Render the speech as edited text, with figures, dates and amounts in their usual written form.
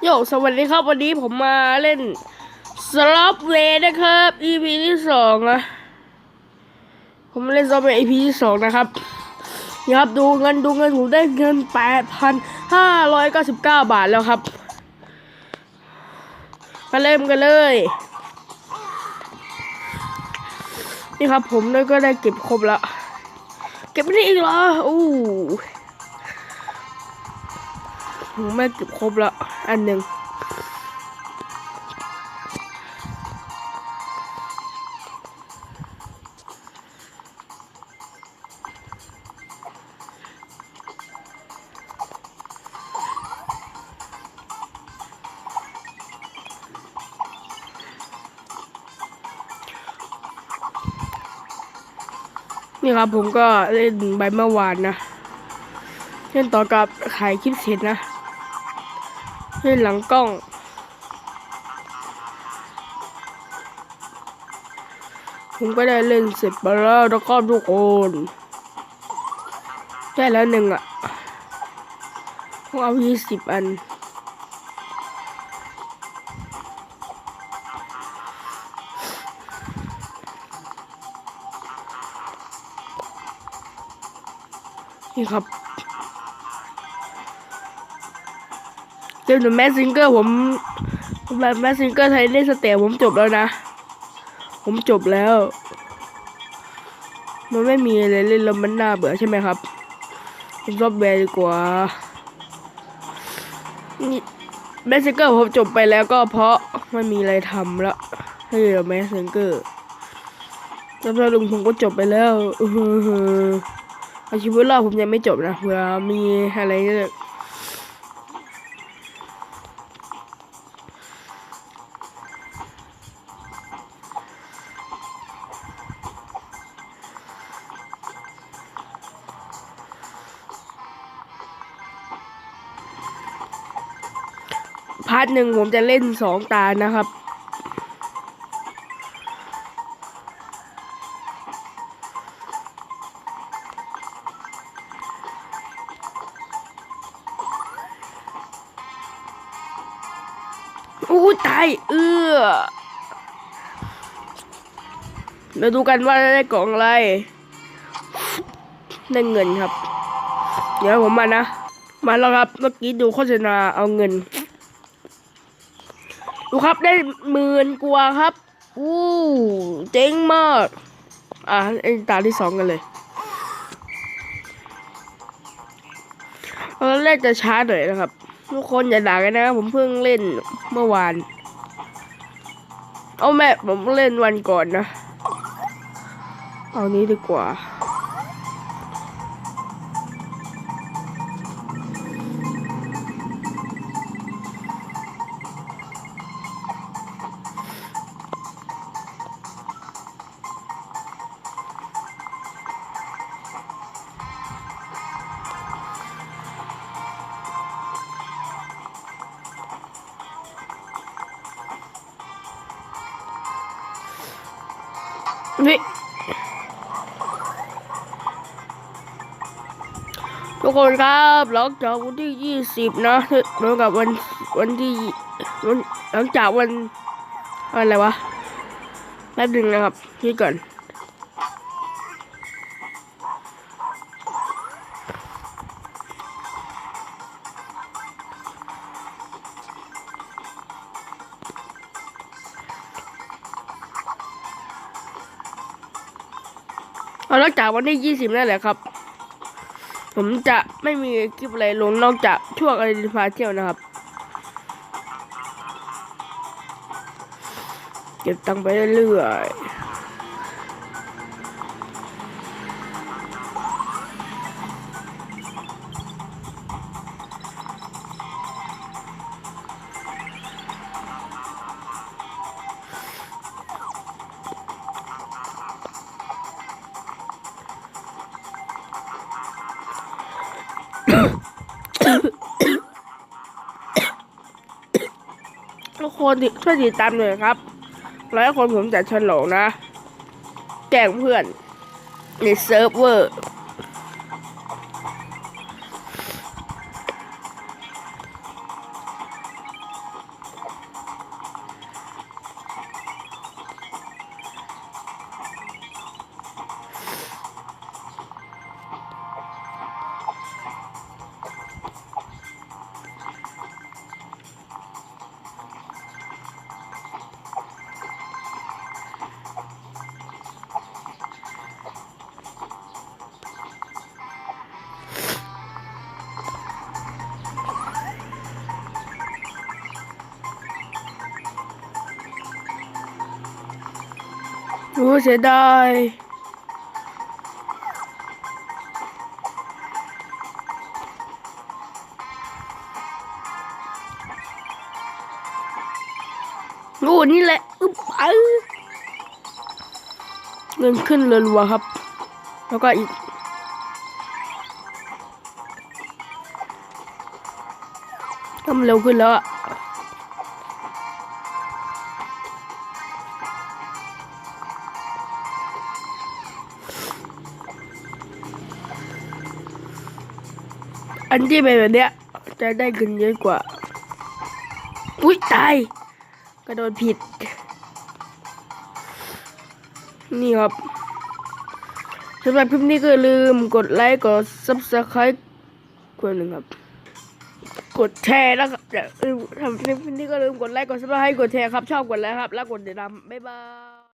โยสวัสดีครับวันนี้ผมมาเล่นสล็อปเวย์นะครับ EP ที่สองนะผมเล่นสล็อปเวย์ EP ที่สองนะครับนี่ครับดูเงินผมได้เงิน8,599 บาทแล้วครับมาเริ่มกันเลยนี่ครับผมก็ได้เก็บครบแล้วเก็บไม่ได้อีกเหรอผมไม่เก็บครบแล้วอันหนึ่งนี่ครับผมก็เล่นใบเมื่อวานนะเล่นต่อกับขายคลิปเสร็จนะเล่นหลังกล้องผมก็ได้เล่นเสร็จไปแล้วก็ทุกคนได้แล้วหนึ่งต้องเอา20 อันนี่ครับเกมแมสซิงเกอร์ผมแบบแมสซิงเกอร์ไทยเล่นสเตปผมจบแล้วนะผมจบแล้วมันไม่มีอะไรเล่นแล้วมันน่าเบื่อใช่ไหมครับผมชอบแบร์ดีกว่านี่แมสซิงเกอร์ผมจบไปแล้วก็เพราะไม่มีอะไรทำแล้วให้เราแมสซิงเกอร์แล้วพอลุงผมก็จบไปแล้วอาชีพรอดผมยังไม่จบนะเผื่อมีอะไรเนี่ยพาร์ทหนึ่งผมจะเล่น2 ตานะครับตายมาดูกันว่าได้กล่องอะไรได้เงินครับเดี๋ยวผมมาแล้วครับเมื่อกี้ดูโฆษณาเอาเงินดูครับได้10,000 กว่าครับเจ๋งมากไอ้ตาที่2กันเลยตอนแรกจะช้าหน่อยนะครับทุกคนอย่าด่ากันนะผมเพิ่งเล่นเมื่อวานเอาแม่ผมเล่นวันก่อนนะเอานี้ดีกว่านี่ทุกคนครับหลังจากวันที่20นะเหมือนกับวันที่หลังจากวันอะไรวะแป๊บนึงนะครับนี่ก่อนหลังจากวันที่20นั่นแหละครับผมจะไม่มีคลิปอะไรลงนอกจากช่วงอะไรพาเที่ยวนะครับเก็บตังค์ไปเรื่อยทุกคนช่วยติดตามหน่อยครับ100 คนผมจะฉลองนะแจ้งเพื่อนในเซิร์ฟเวอร์ เ โอ้เสียดายโอ้นี่แหละอึ๊บเงินขึ้นรัวๆครับ แล้วก็อีกทำเร็วขึ้นแล้วอะอันที่เป็นแบบเนี้ยจะได้เงินเยอะกว่า อุ้ยตายกระโดดผิด นี่ครับสำหรับคลิปนี้ก็อย่าลืมกดไลค์กด Subscribe กดหนึ่งครับ กดแชร์นะครับทำคลิปนี้ก็ลืมกดไลค์กด Subscribe กดแชร์ครับชอบกดไลค์ครับแล้วกดติดตามบ๊ายบาย